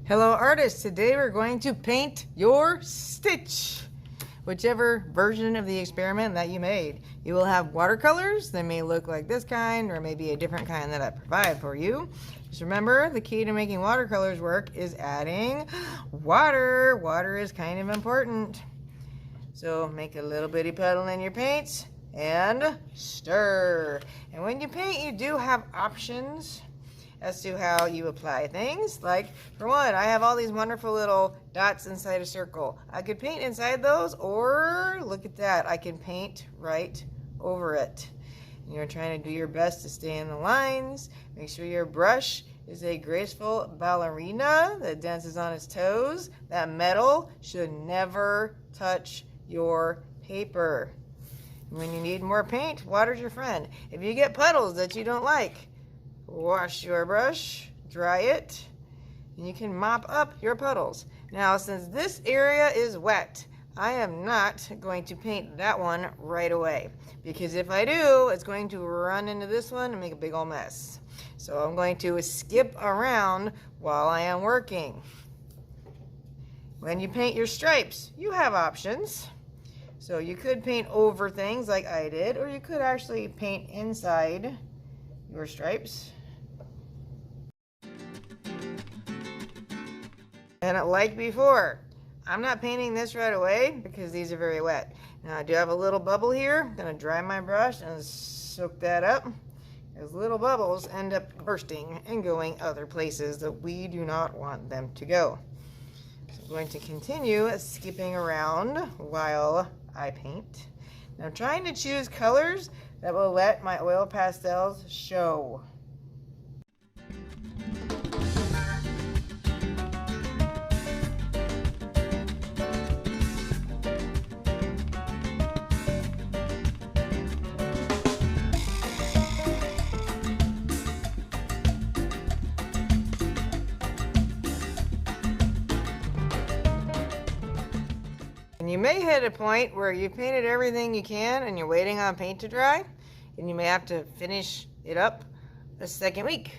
Hello artists, today we're going to paint your stitch. Whichever version of the experiment that you made. You will have watercolors that may look like this kind or maybe a different kind that I provide for you. Just remember, the key to making watercolors work is adding water. Water is kind of important. So make a little bitty puddle in your paints and stir. And when you paint, you do have options as to how you apply things. Like, for one, I have all these wonderful little dots inside a circle. I could paint inside those, or look at that, I can paint right over it. And you're trying to do your best to stay in the lines. Make sure your brush is a graceful ballerina that dances on its toes. That metal should never touch your paper. When you need more paint, water's your friend. If you get puddles that you don't like, wash your brush, dry it, and you can mop up your puddles. Now, since this area is wet, I am not going to paint that one right away, because if I do, it's going to run into this one and make a big old mess. So I'm going to skip around while I am working. When you paint your stripes, you have options. So you could paint over things like I did, or you could actually paint inside your stripes. And like before, I'm not painting this right away because these are very wet. Now I do have a little bubble here. I'm going to dry my brush and soak that up. Those little bubbles end up bursting and going other places that we do not want them to go. So I'm going to continue skipping around while I paint. Now I'm trying to choose colors that will let my oil pastels show. And you may hit a point where you've painted everything you can and you're waiting on paint to dry, and you may have to finish it up a second week.